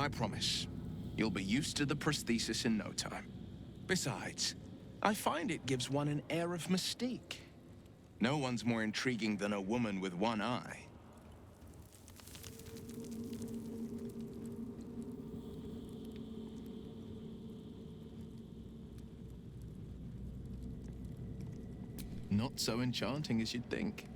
I promise, you'll be used to the prosthesis in no time. Besides, I find it gives one an air of mystique. No one's more intriguing than a woman with one eye. Not so enchanting as you'd think.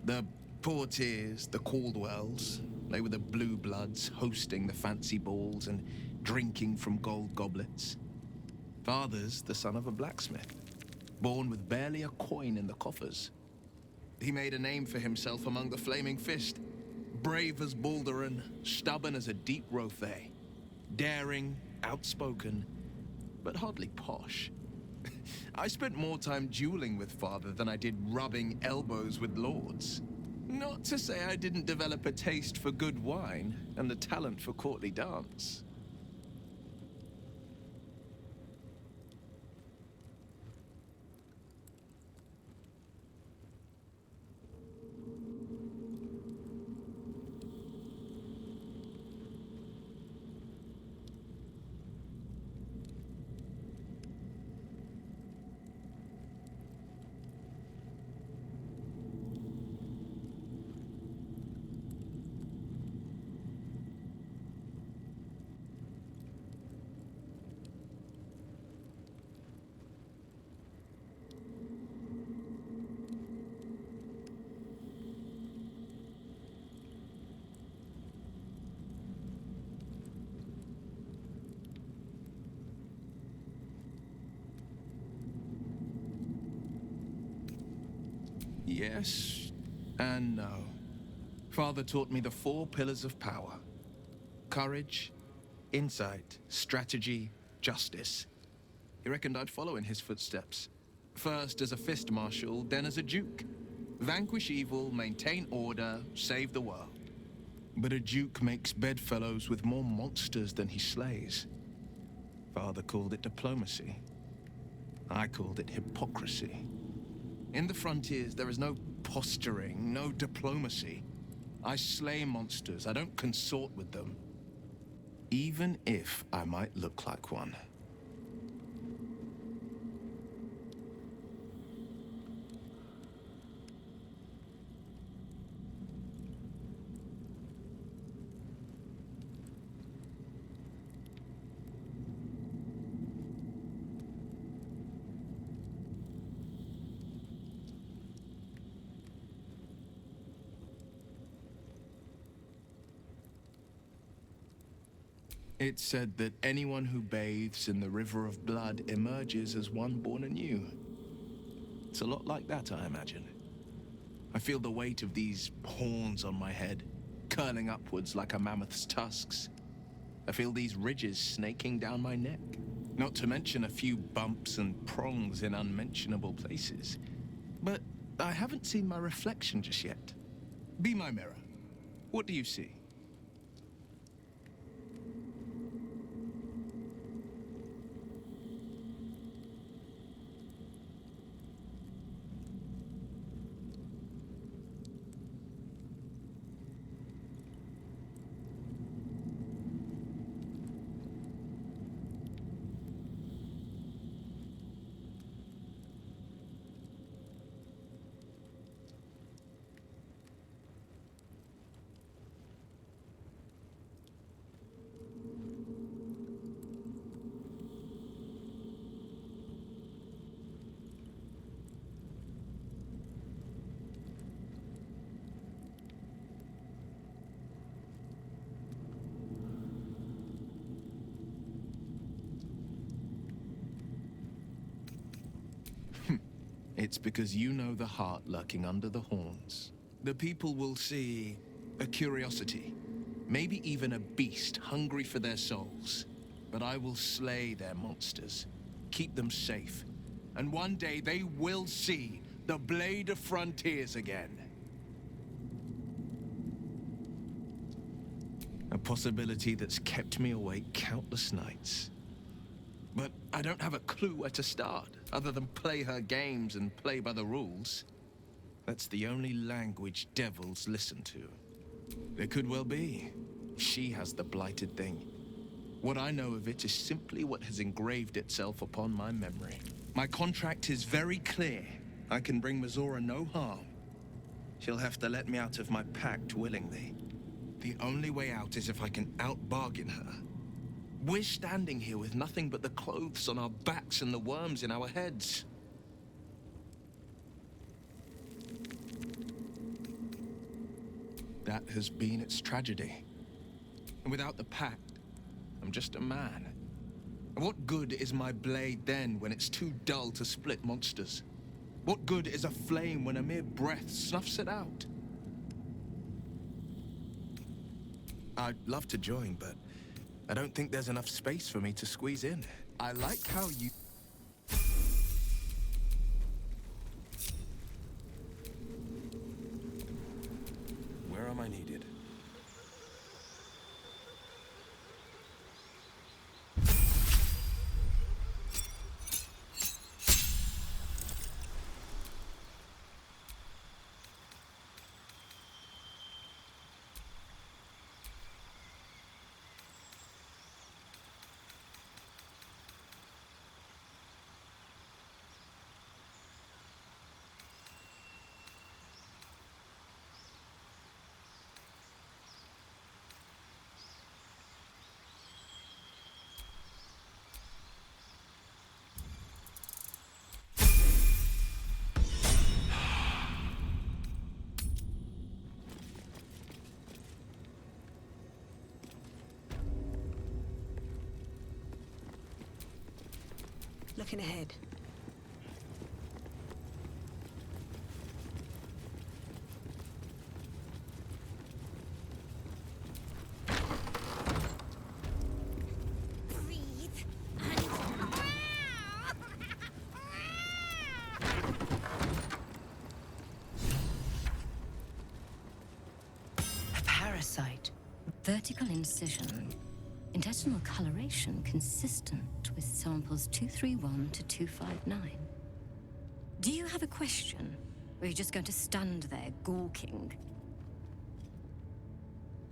The Portiers, the Caldwells, they were the blue bloods hosting the fancy balls and drinking from gold goblets. Father's the son of a blacksmith, born with barely a coin in the coffers. He made a name for himself among the Flaming Fist. Brave as Balduran, stubborn as a deep Rothay. Daring, outspoken, but hardly posh. I spent more time dueling with Father than I did rubbing elbows with lords. Not to say I didn't develop a taste for good wine and a talent for courtly dance. Yes and no. Father taught me the 4 pillars of power. Courage, insight, strategy, justice. He reckoned I'd follow in his footsteps. First as a fist marshal, then as a duke. Vanquish evil, maintain order, save the world. But a duke makes bedfellows with more monsters than he slays. Father called it diplomacy. I called it hypocrisy. In the frontiers, there is no posturing, no diplomacy. I slay monsters, I don't consort with them. Even if I might look like one. It's said that anyone who bathes in the river of blood emerges as one born anew. It's a lot like that, I imagine. I feel the weight of these horns on my head, curling upwards like a mammoth's tusks. I feel these ridges snaking down my neck. Not to mention a few bumps and prongs in unmentionable places. But I haven't seen my reflection just yet. Be my mirror. What do you see? It's because you know the heart lurking under the horns. The people will see a curiosity, maybe even a beast hungry for their souls. But I will slay their monsters, keep them safe, and one day they will see the Blade of Frontiers again. A possibility that's kept me awake countless nights. But I don't have a clue where to start, other than play her games and play by the rules. That's the only language devils listen to. It could well be. She has the blighted thing. What I know of it is simply what has engraved itself upon my memory. My contract is very clear. I can bring Mizora no harm. She'll have to let me out of my pact willingly. The only way out is if I can out-bargain her. We're standing here with nothing but the clothes on our backs and the worms in our heads. That has been its tragedy. And without the pact, I'm just a man. And what good is my blade then when it's too dull to split monsters? What good is a flame when a mere breath snuffs it out? I'd love to join, but I don't think there's enough space for me to squeeze in. I like how you... Where am I needed? Looking ahead. Breathe A parasite. Vertical incision. Intestinal coloration consistent with samples 231 to 259. Do you have a question? Or are you just going to stand there gawking?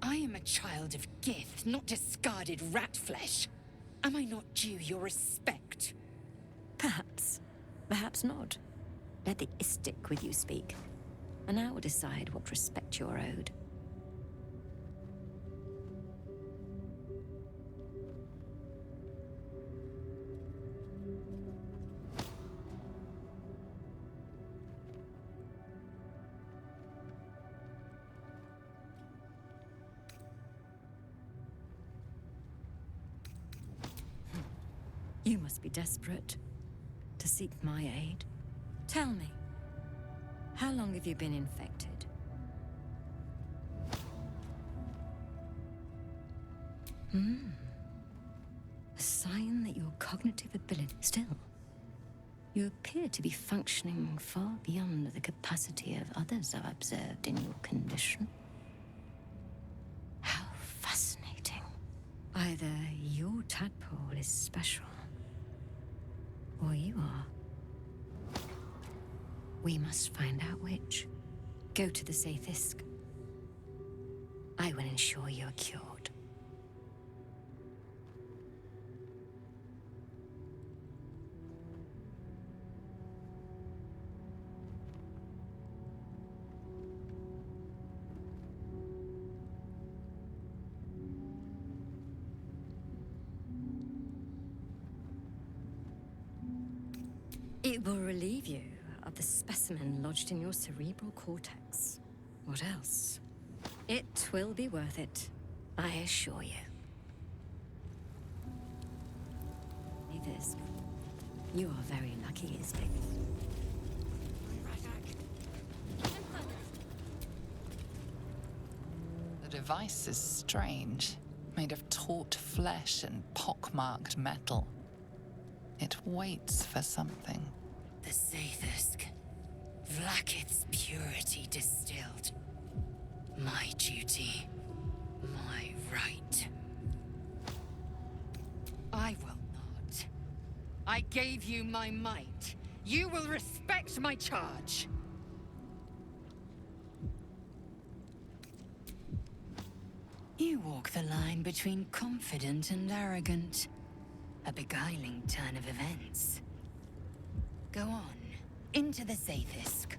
I am a child of Gith, not discarded rat flesh. Am I not due your respect? Perhaps. Perhaps not. Let the istic with you speak, and I will decide what respect you are owed. You must be desperate to seek my aid. Tell me, how long have you been infected? A sign that your cognitive ability... Still, you appear to be functioning far beyond the capacity of others I've observed in your condition. How fascinating. Either your tadpole is special, or you are. We must find out which. Go to the Sathisk. I will ensure you're cured. It will relieve you of the specimen lodged in your cerebral cortex. What else? It will be worth it, I assure you. This. You are very lucky, Isbik. The device is strange, made of taut flesh and pockmarked metal. It waits for something. The Sathisk. Vlaakith's purity distilled. My duty. My right. I will not. I gave you my might. You will respect my charge. You walk the line between confident and arrogant. A beguiling turn of events. Go on, into the Zaithisk.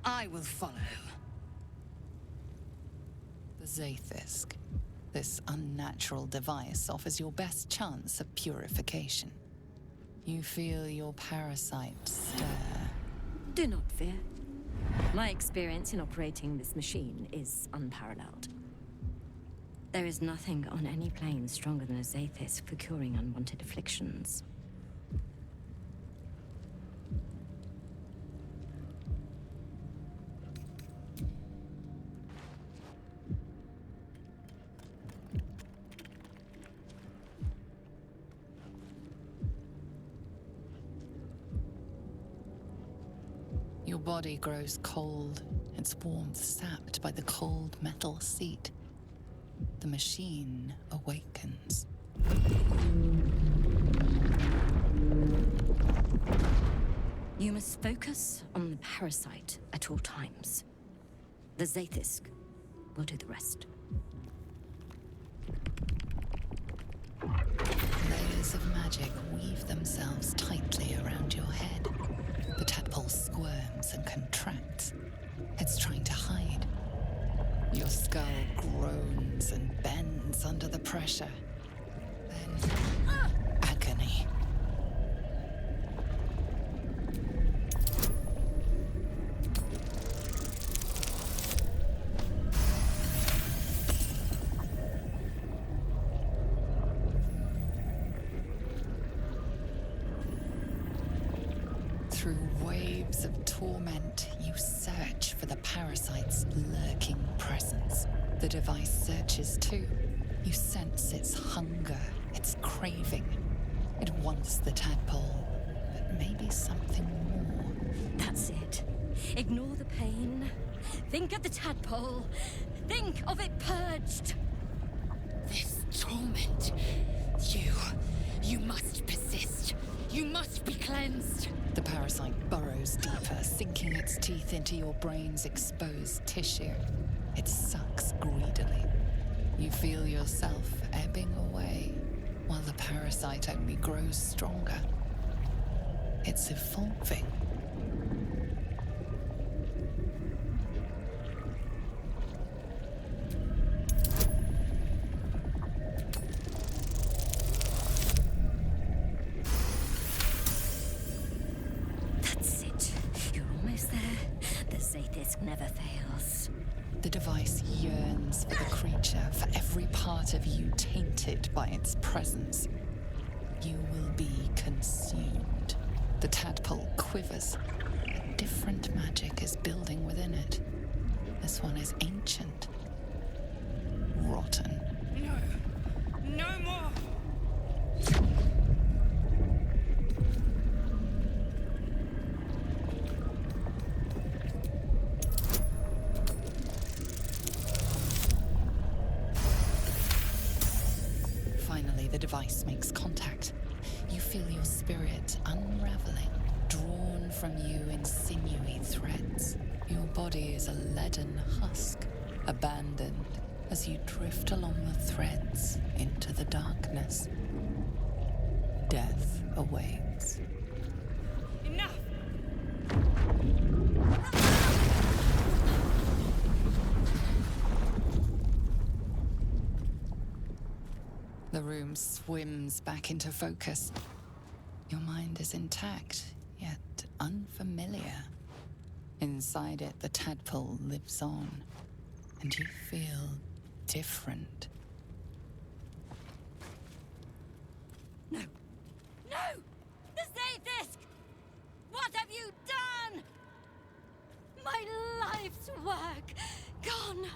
I will follow. The Zaithisk. This unnatural device offers your best chance of purification. You feel your parasite stir. Do not fear. My experience in operating this machine is unparalleled. There is nothing on any plane stronger than a Zaithis for curing unwanted afflictions. Your body grows cold, its warmth sapped by the cold metal seat. The machine awakens. You must focus on the parasite at all times. The Zaithisk will do the rest. Layers of magic weave themselves tightly around your head. The tadpole squirms and contracts. It's trying to hide. Your skull groans and bends under the pressure. Then, agony. Through waves of torment, you search for the parasite's lurking presence. The device searches too. You sense its hunger, its craving. It wants the tadpole, but maybe something more. That's it. Ignore the pain. Think of the tadpole. Think of it purged. This torment. You must persist. You must be cleansed. The parasite burrows deeper, sinking its teeth into your brain's exposed tissue. It sucks greedily. You feel yourself ebbing away, while the parasite only grows stronger. It's evolving. That's it. You're almost there. The Zaithisk never fails. The device yearns for the creature, for every part of you tainted by its presence. You will be consumed. The tadpole quivers. A different magic is building within it. This one is ancient. Rotten. No. No more. Finally, the device makes contact. You feel your spirit unraveling, drawn from you in sinewy threads. Your body is a leaden husk, abandoned as you drift along the threads into the darkness. Death awaits. Enough. The room swims back into focus. Your mind is intact, yet unfamiliar. Inside it, the tadpole lives on, and you feel different. No! No! The Zaithisk! What have you done? My life's work gone.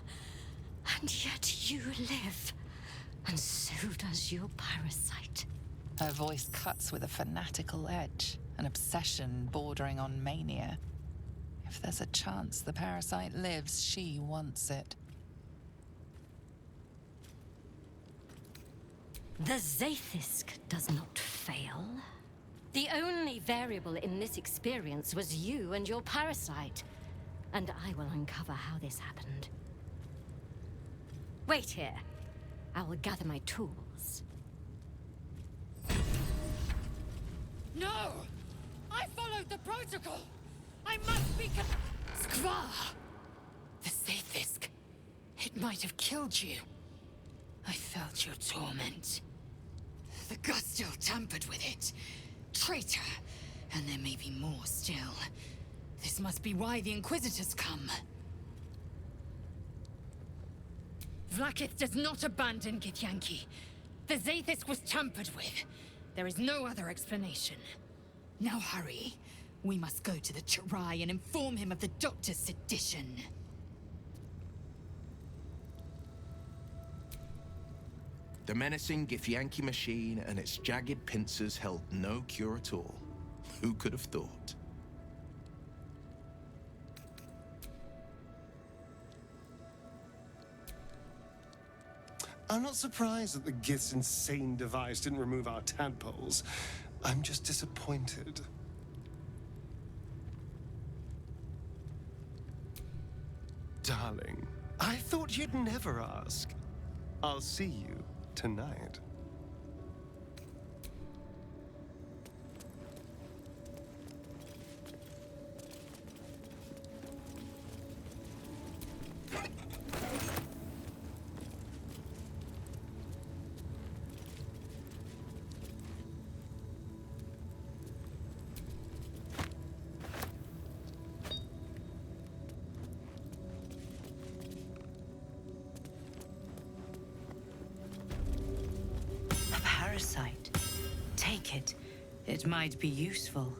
And yet you live. And so does your parasite. Her voice cuts with a fanatical edge, an obsession bordering on mania. If there's a chance the parasite lives, she wants it. The Zaithisk does not fail. The only variable in this experience was you and your parasite. And I will uncover how this happened. Wait here. I will gather my tools. No! I followed the protocol! I must be Skvar! The Sathisk. It might have killed you. I felt your torment. The Gustil tampered with it. Traitor! And there may be more still. This must be why the Inquisitors come. Vlaakith does not abandon Githyanki. The Zaithisk was tampered with. There is no other explanation. Now hurry. We must go to the Chirai and inform him of the Doctor's sedition. The menacing Githyanki machine and its jagged pincers held no cure at all. Who could have thought? I'm not surprised that the Gith's insane device didn't remove our tadpoles. I'm just disappointed. Darling, I thought you'd never ask. I'll see you tonight. Parasite. Take it. It might be useful.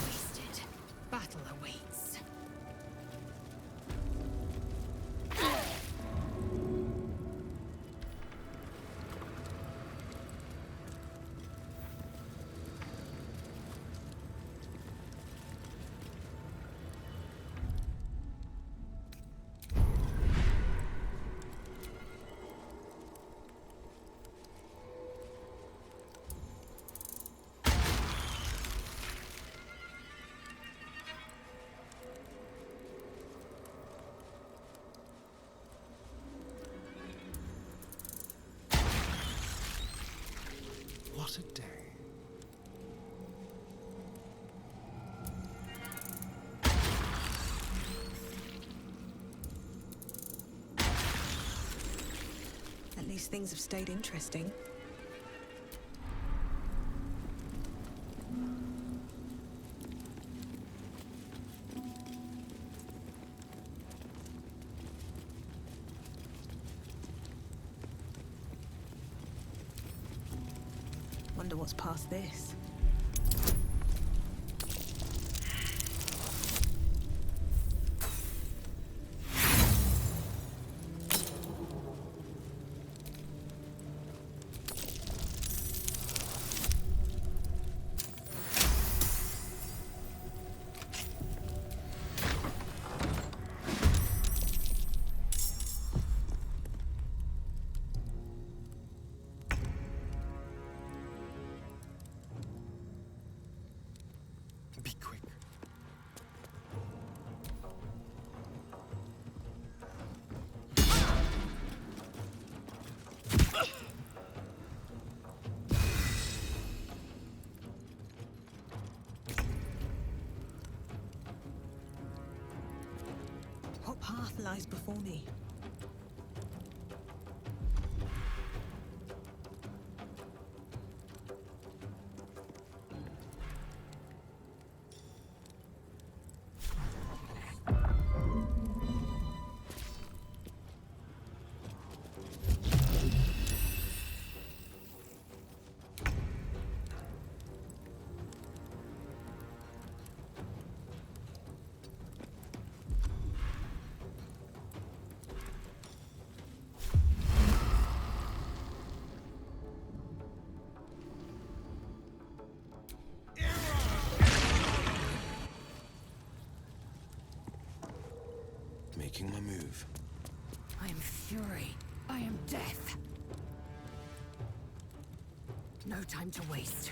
Wasted. Battle awaits. What a day. At least things have stayed interesting. Wonder what's past this. Be quick. What path lies before me? Making my move. I am fury. I am death. No time to waste.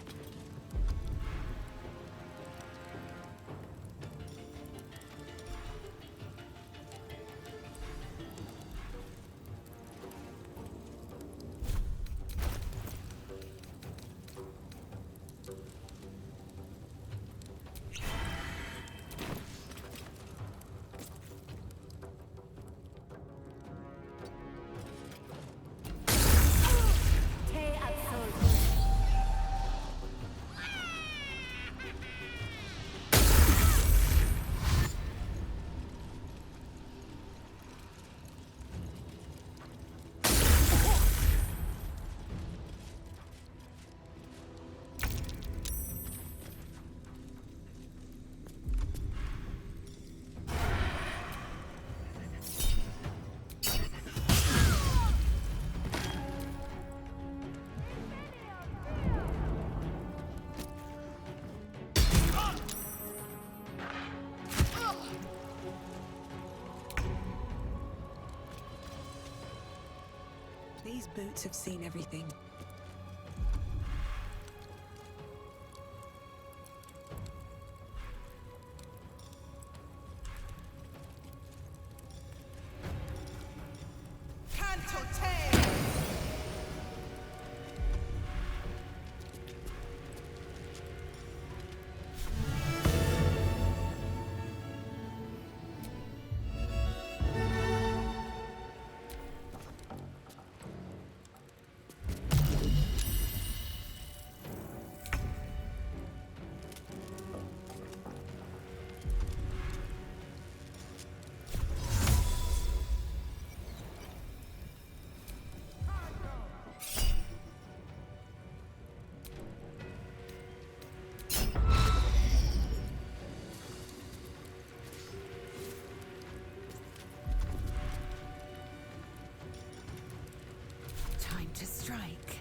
These boots have seen everything. Time to strike.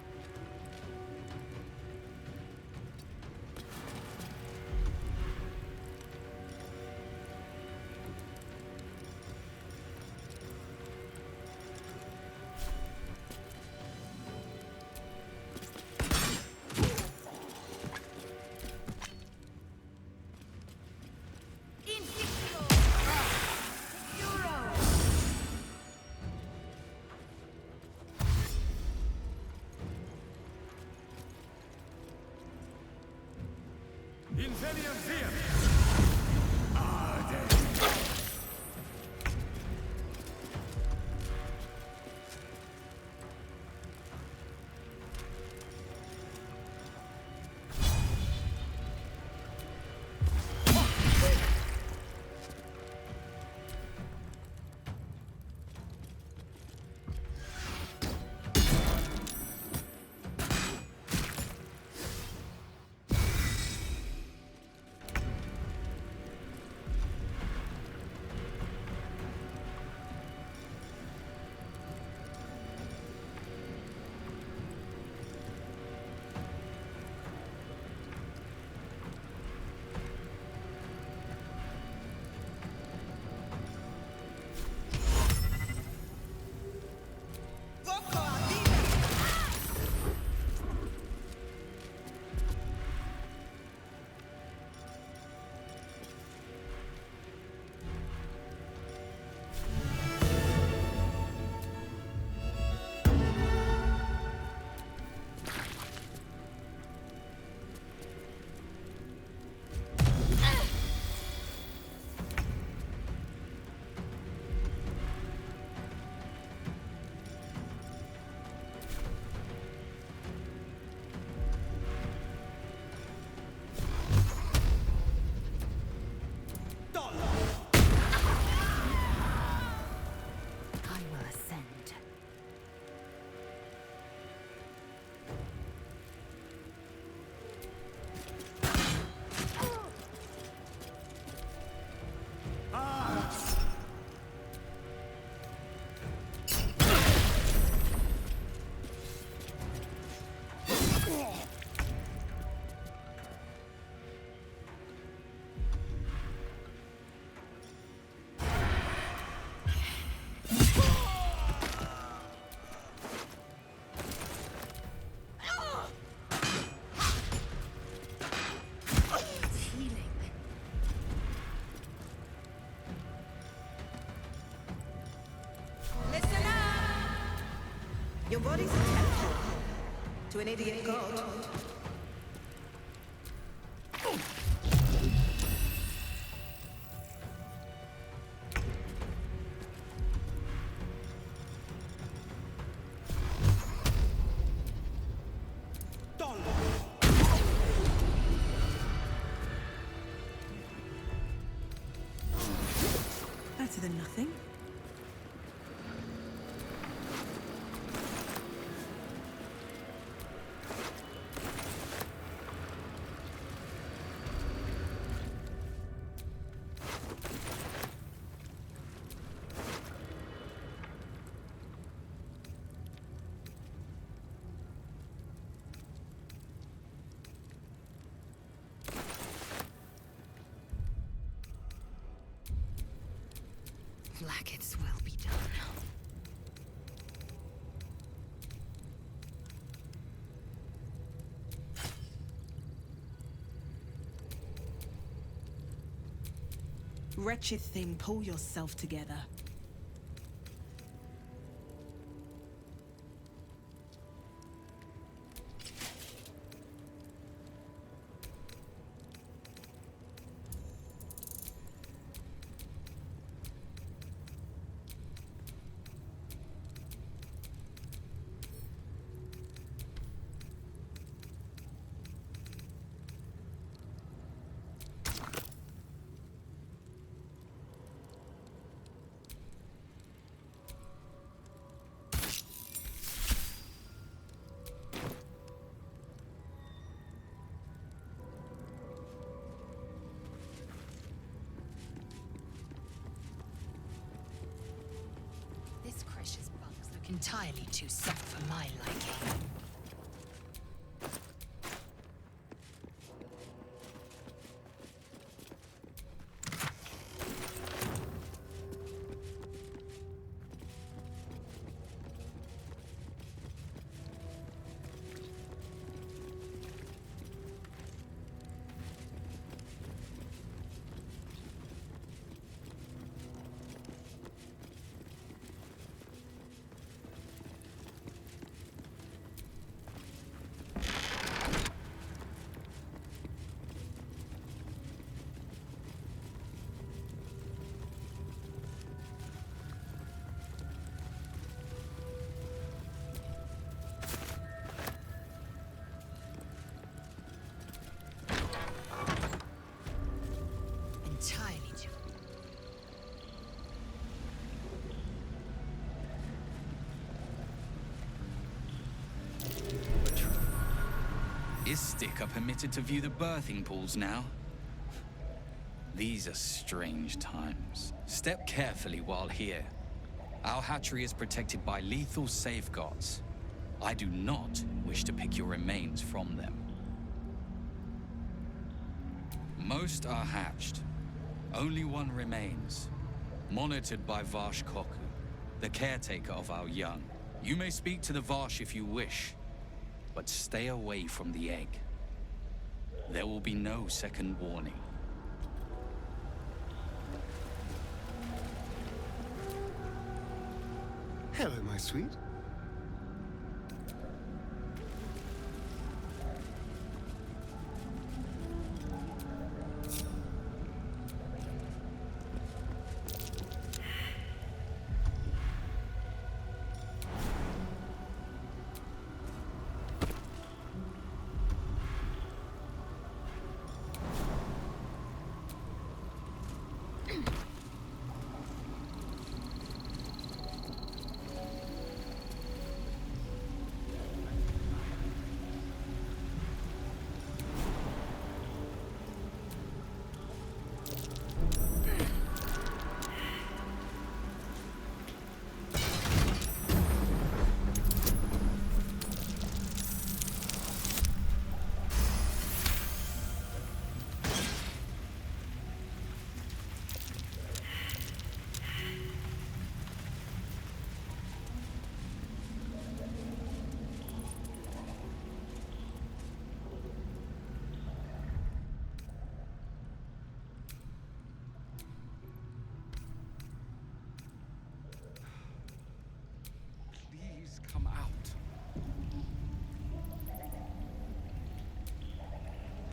Inveniam Viam! Your body's a temple to an idiot god. Better than nothing. Like it's will be done. Wretched thing, pull yourself together. This precious bugs look entirely too soft for my liking. Entirely too. Is Sticker permitted to view the birthing pools now? These are strange times. Step carefully while here. Our hatchery is protected by lethal safeguards. I do not wish to pick your remains from them. Most are hatched. Only one remains, monitored by Varsh Koku, the caretaker of our young. You may speak to the Varsh if you wish, but stay away from the egg. There will be no second warning. Hello, my sweet.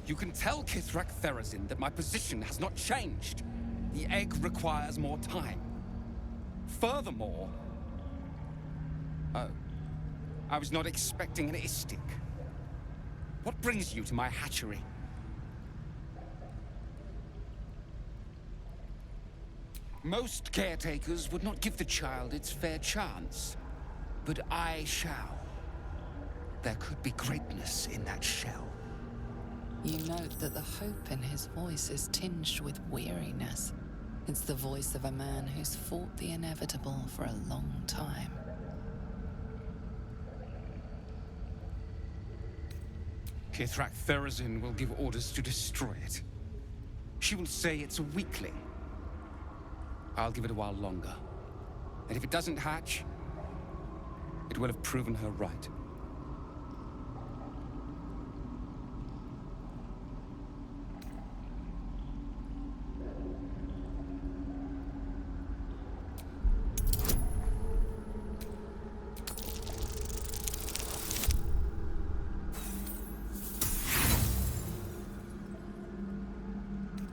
You can tell Kithrak Therazin that my position has not changed. The egg requires more time. Furthermore... Oh. I was not expecting an istik. What brings you to my hatchery? Most caretakers would not give the child its fair chance. But I shall. There could be greatness in that shell. You note that the hope in his voice is tinged with weariness. It's the voice of a man who's fought the inevitable for a long time. Kithrak Therazin will give orders to destroy it. She will say it's a weakling. I'll give it a while longer. And if it doesn't hatch, it will have proven her right.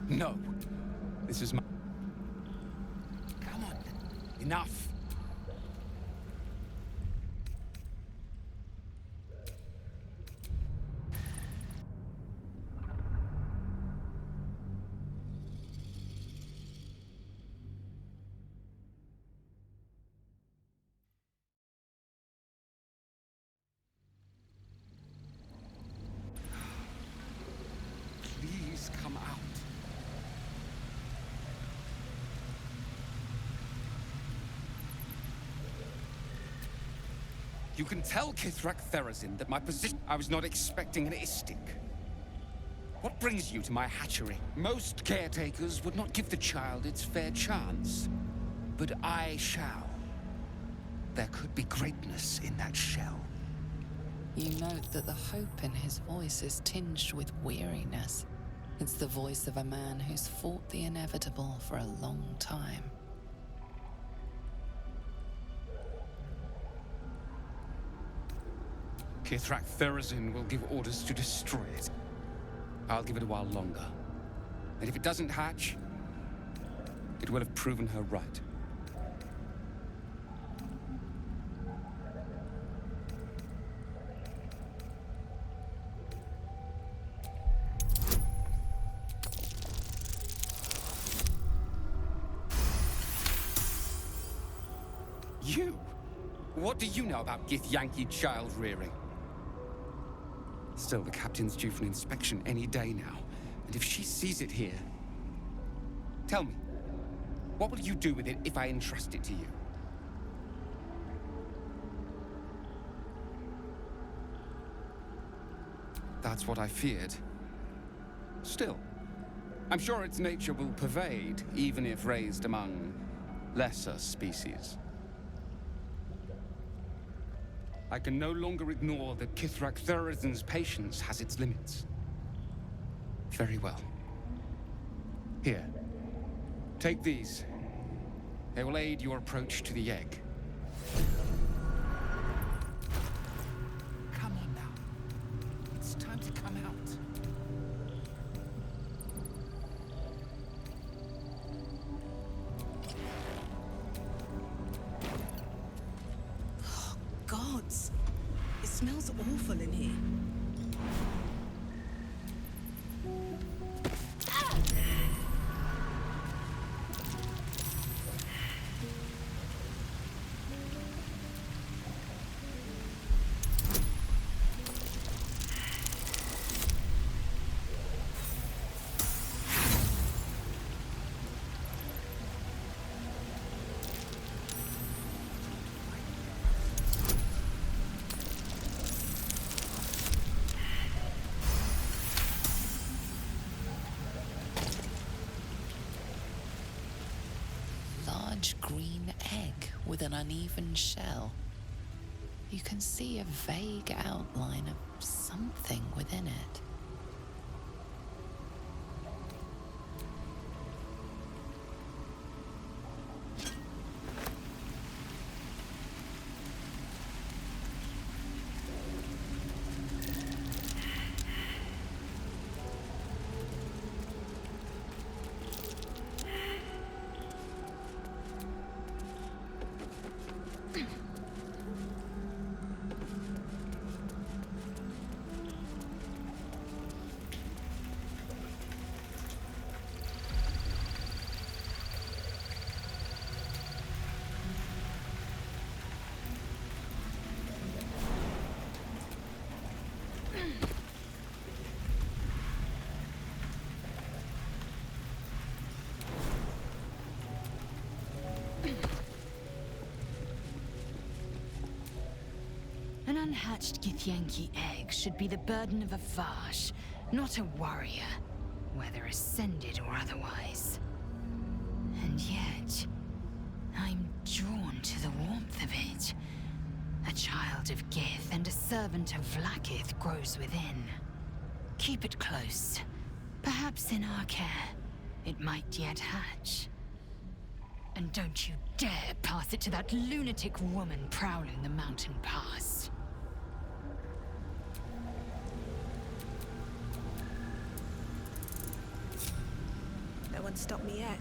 No. This is my... Come on. Enough. Please come out. You can tell Kithrak Therazin that my position... I was not expecting an istik. What brings you to my hatchery? Most caretakers would not give the child its fair chance. But I shall. There could be greatness in that shell. You note that the hope in his voice is tinged with weariness. It's the voice of a man who's fought the inevitable for a long time. Kithrak Therazin will give orders to destroy it. I'll give it a while longer. And if it doesn't hatch, it will have proven her right. You? What do you know about Githyanki child rearing? Still, the captain's due for an inspection any day now. And if she sees it here... Tell me, what will you do with it if I entrust it to you? That's what I feared. Still, I'm sure its nature will pervade, even if raised among lesser species. I can no longer ignore that Kithrak Therazin's patience has its limits. Very well. Here. Take these. They will aid your approach to the egg. Come on now. It's time to come out. Gods! It smells awful in here. Green egg with an uneven shell. You can see a vague outline of something within it. unhatched Githyanki egg should be the burden of a Vash, not a warrior, whether ascended or otherwise. And yet, I'm drawn to the warmth of it. A child of Gith and a servant of Vlaakith grows within. Keep it close. Perhaps in our care, it might yet hatch. And don't you dare pass it to that lunatic woman prowling the mountain pass. No one stopped me yet.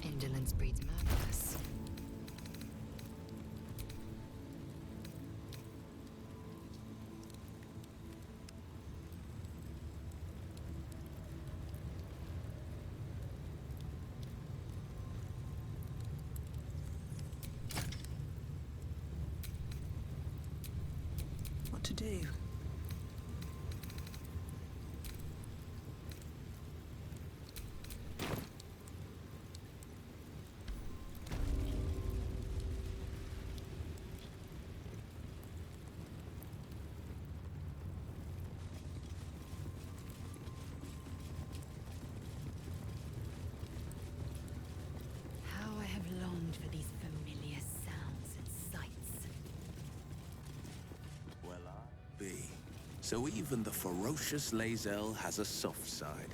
Indolence breeds madness. What to do? How I have longed for these familiar sounds and sights. Well, I be. So even the ferocious Lae'zel has a soft side.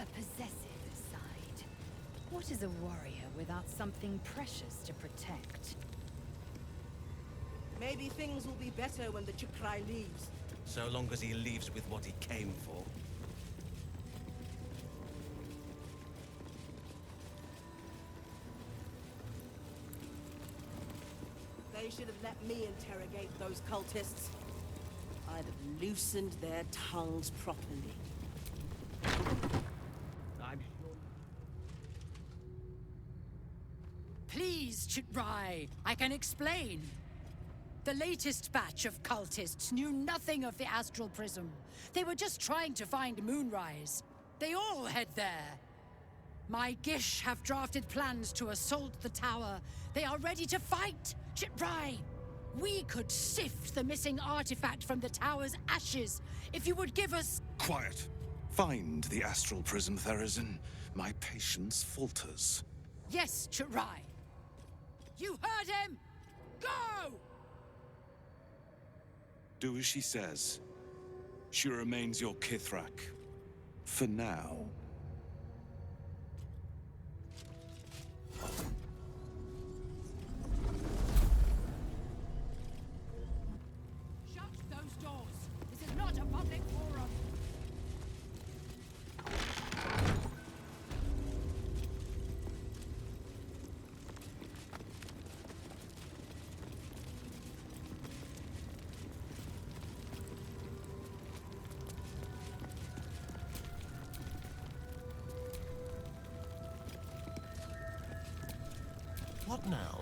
A possessive side. What is a warrior without something precious to protect? Maybe things will be better when the Chukrai leaves. So long as he leaves with what he came for. They should have let me interrogate those cultists. I'd have loosened their tongues properly. I'm sure. Please, Chitrai, I can explain. The latest batch of cultists knew nothing of the Astral Prism. They were just trying to find Moonrise. They all head there. My Gish have drafted plans to assault the tower. They are ready to fight, Chitrai. We could sift the missing artifact from the tower's ashes if you would give us... Quiet. Find the Astral Prism, Therazin. My patience falters. Yes, Chitrai. You heard him! Go! Do as she says. She remains your Kithrak. For now. Shut those doors. This is not a public forum. What now?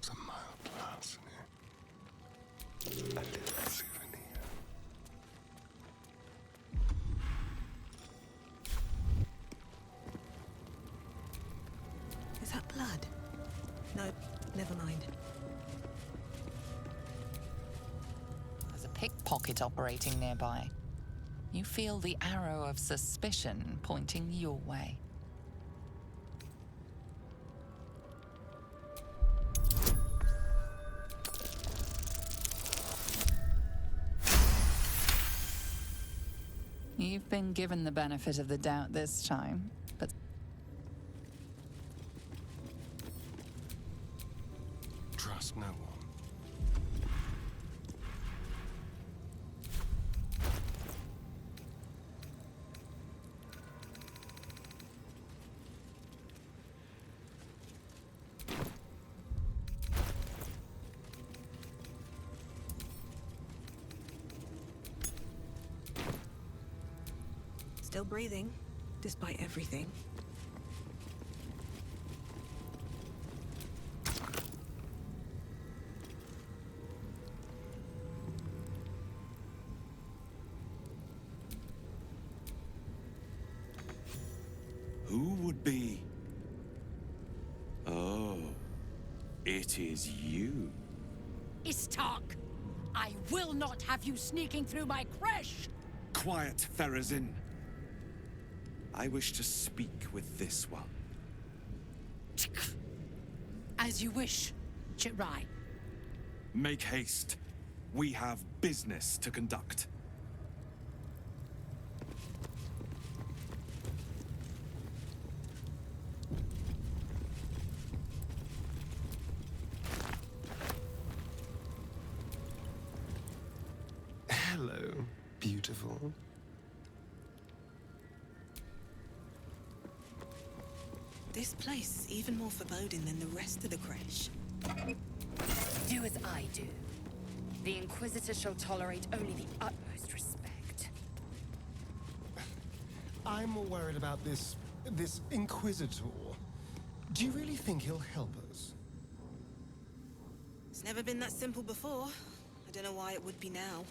Some mild glass in here. A little souvenir. No, never mind. There's a pickpocket operating nearby. You feel the arrow of suspicion pointing your way. You've been given the benefit of the doubt this time, but Trust no one. Still breathing, despite everything. Who would be? Oh, it is you. Istark! I will not have you sneaking through my creche! Quiet, Therazin. I wish to speak with this one. As you wish, Chitrai. Make haste. We have business to conduct. Hello, beautiful. This place is even more foreboding than the rest of the creche. Do as I do. The Inquisitor shall tolerate only the utmost respect. I'm more worried about this Inquisitor. Do you really think he'll help us? It's never been that simple before. I don't know why it would be now.